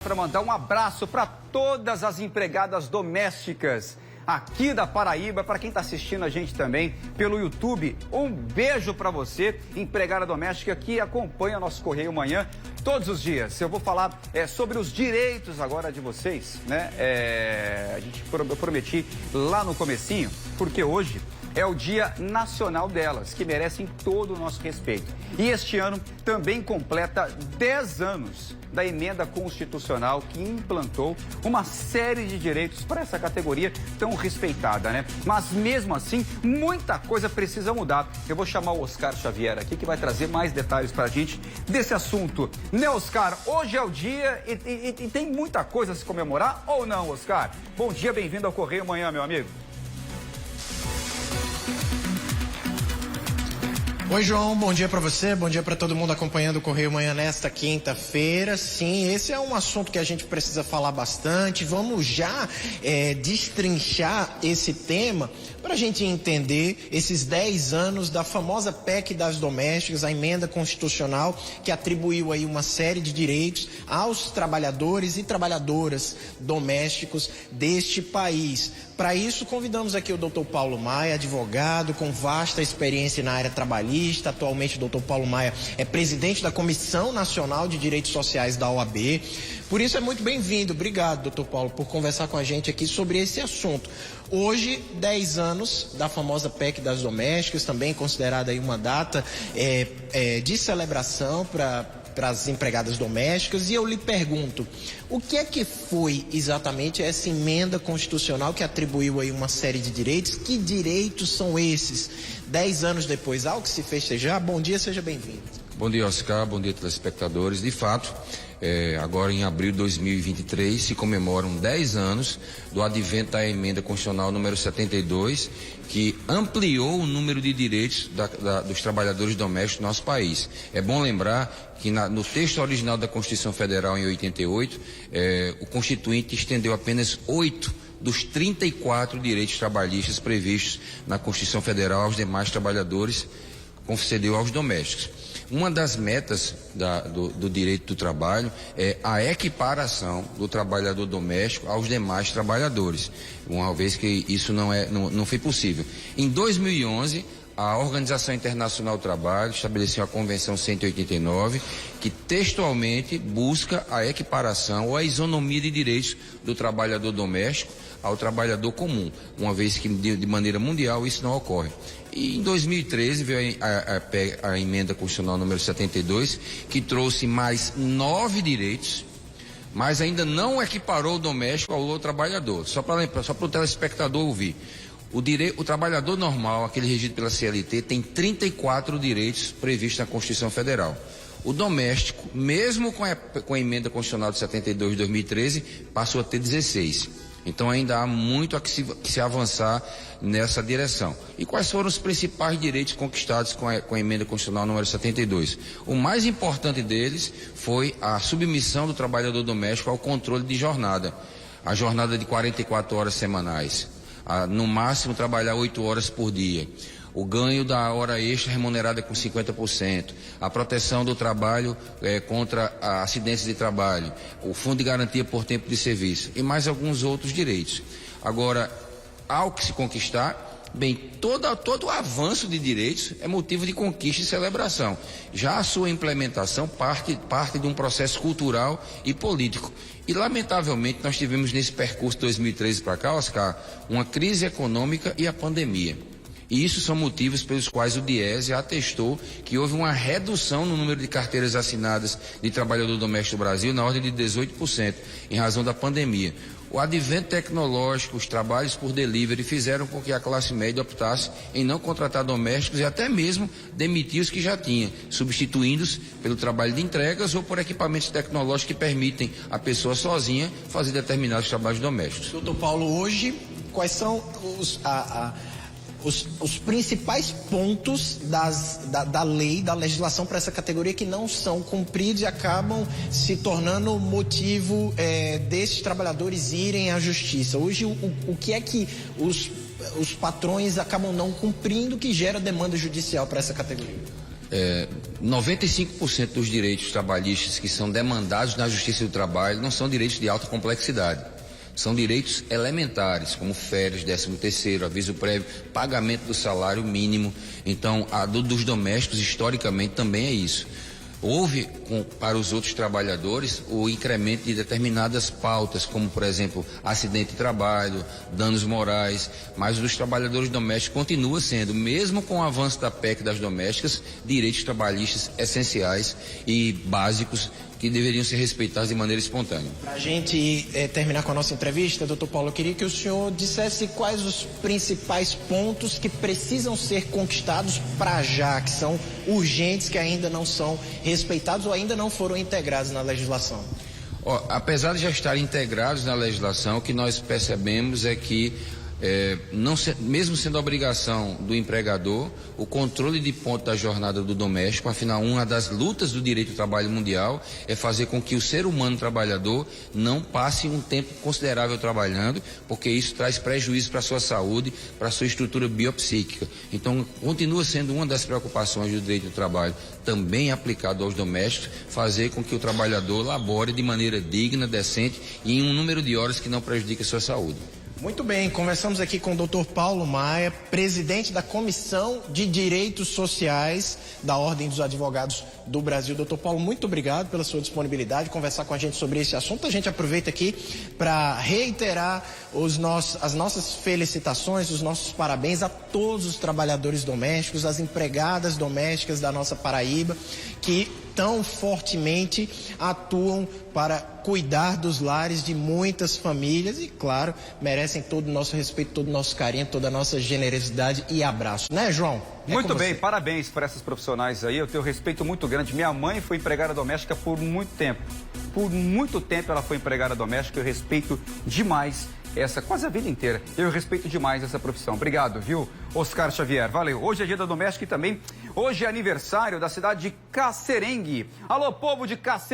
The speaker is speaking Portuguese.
Para mandar um abraço para todas as empregadas domésticas aqui da Paraíba, para quem está assistindo a gente também pelo YouTube. Um beijo para você, empregada doméstica que acompanha nosso Correio Manhã todos os dias. Eu vou falar sobre os direitos agora de vocês, né? Eu prometi lá no comecinho, porque hoje é o Dia Nacional delas, que merecem todo o nosso respeito. E este ano também completa 10 anos da emenda constitucional que implantou uma série de direitos para essa categoria tão respeitada, né? Mas mesmo assim, muita coisa precisa mudar. Eu vou chamar o Oscar Xavier aqui, que vai trazer mais detalhes para a gente desse assunto. Né, Oscar? Hoje é o dia e tem muita coisa a se comemorar, ou não, Oscar? Bom dia, bem-vindo ao Correio Manhã, meu amigo. Oi, João, bom dia para você, bom dia para todo mundo acompanhando o Correio Manhã nesta quinta-feira. Sim, esse é um assunto que a gente precisa falar bastante. Vamos já destrinchar esse tema para a gente entender esses 10 anos da famosa PEC das domésticas, a emenda constitucional que atribuiu aí uma série de direitos aos trabalhadores e trabalhadoras domésticos deste país. Para isso, convidamos aqui o Dr. Paulo Maia, advogado com vasta experiência na área trabalhista. Atualmente, o Dr. Paulo Maia é presidente da Comissão Nacional de Direitos Sociais da OAB. Por isso, é muito bem-vindo. Obrigado, Dr. Paulo, por conversar com a gente aqui sobre esse assunto. Hoje, 10 anos da famosa PEC das domésticas, também considerada aí uma data de celebração para as empregadas domésticas, e eu lhe pergunto, o que é que foi exatamente essa emenda constitucional que atribuiu aí uma série de direitos? Que direitos são esses? 10 anos depois, algo que se festejar? Bom dia, seja bem-vindo. Bom dia, Oscar, bom dia, telespectadores. De fato, agora em abril de 2023 se comemoram 10 anos do advento da emenda constitucional número 72, que ampliou o número de direitos dos trabalhadores domésticos do nosso país. É bom lembrar que no texto original da Constituição Federal em 88, o Constituinte estendeu apenas 8 dos 34 direitos trabalhistas previstos na Constituição Federal aos demais trabalhadores, concedeu aos domésticos. Uma das metas do direito do trabalho é a equiparação do trabalhador doméstico aos demais trabalhadores, uma vez que isso não foi possível. Em 2011, a Organização Internacional do Trabalho estabeleceu a Convenção 189, que textualmente busca a equiparação ou a isonomia de direitos do trabalhador doméstico ao trabalhador comum, uma vez que de maneira mundial isso não ocorre. E em 2013 veio a emenda constitucional número 72, que trouxe mais 9 direitos, mas ainda não equiparou o doméstico ao outro trabalhador. Só para o telespectador ouvir. O trabalhador normal, aquele regido pela CLT, tem 34 direitos previstos na Constituição Federal. O doméstico, mesmo com a emenda constitucional de 72 de 2013, passou a ter 16. Então ainda há muito a que se avançar nessa direção. E quais foram os principais direitos conquistados com a emenda constitucional número 72? O mais importante deles foi a submissão do trabalhador doméstico ao controle de jornada. A jornada de 44 horas semanais. No máximo trabalhar 8 horas por dia. O ganho da hora extra remunerada com 50%, a proteção do trabalho contra acidentes de trabalho, o fundo de garantia por tempo de serviço e mais alguns outros direitos. Agora, ao que se conquistar, bem, todo o avanço de direitos é motivo de conquista e celebração. Já a sua implementação parte de um processo cultural e político. E, lamentavelmente, nós tivemos nesse percurso de 2013 para cá, Oscar, uma crise econômica e a pandemia. E isso são motivos pelos quais o Diese atestou que houve uma redução no número de carteiras assinadas de trabalhador doméstico do Brasil na ordem de 18%, em razão da pandemia. O advento tecnológico, os trabalhos por delivery fizeram com que a classe média optasse em não contratar domésticos e até mesmo demitir os que já tinha, substituindo-os pelo trabalho de entregas ou por equipamentos tecnológicos que permitem a pessoa sozinha fazer determinados trabalhos domésticos. Doutor Paulo, hoje, quais são os principais pontos da lei, da legislação para essa categoria que não são cumpridos e acabam se tornando motivo desses trabalhadores irem à justiça? Hoje, o que é que os patrões acabam não cumprindo que gera demanda judicial para essa categoria? 95% dos direitos trabalhistas que são demandados na Justiça do Trabalho não são direitos de alta complexidade. São direitos elementares, como férias, 13º, aviso prévio, pagamento do salário mínimo. Então, a dos domésticos, historicamente, também é isso. Houve, para os outros trabalhadores, o incremento de determinadas pautas, como, por exemplo, acidente de trabalho, danos morais, mas os trabalhadores domésticos continua sendo, mesmo com o avanço da PEC das domésticas, direitos trabalhistas essenciais e básicos que deveriam ser respeitados de maneira espontânea. Para a gente terminar com a nossa entrevista, doutor Paulo, eu queria que o senhor dissesse quais os principais pontos que precisam ser conquistados para já, que são urgentes, que ainda não são respeitados ou ainda não foram integrados na legislação. Apesar de já estarem integrados na legislação, o que nós percebemos é que mesmo sendo obrigação do empregador, o controle de ponto da jornada do doméstico, afinal, uma das lutas do direito do trabalho mundial é fazer com que o ser humano trabalhador não passe um tempo considerável trabalhando, porque isso traz prejuízo para a sua saúde, para a sua estrutura biopsíquica. Então, continua sendo uma das preocupações do direito do trabalho, também aplicado aos domésticos, fazer com que o trabalhador labore de maneira digna, decente e em um número de horas que não prejudique a sua saúde. Muito bem, conversamos aqui com o Dr. Paulo Maia, presidente da Comissão de Direitos Sociais da Ordem dos Advogados do Brasil. Dr. Paulo, muito obrigado pela sua disponibilidade de conversar com a gente sobre esse assunto. A gente aproveita aqui para reiterar as nossas felicitações, os nossos parabéns a todos os trabalhadores domésticos, as empregadas domésticas da nossa Paraíba, que tão fortemente atuam para cuidar dos lares de muitas famílias e, claro, merecem todo o nosso respeito, todo o nosso carinho, toda a nossa generosidade e abraço. Né, João? Muito bem, parabéns para essas profissionais aí, eu tenho respeito muito grande. Minha mãe foi empregada doméstica por muito tempo. Por muito tempo ela foi empregada doméstica, eu respeito demais essa, quase a vida inteira. Eu respeito demais essa profissão. Obrigado, viu, Oscar Xavier? Valeu. Hoje é dia da doméstica e também hoje é aniversário da cidade de Cacerengue. Alô, povo de Cacerengue.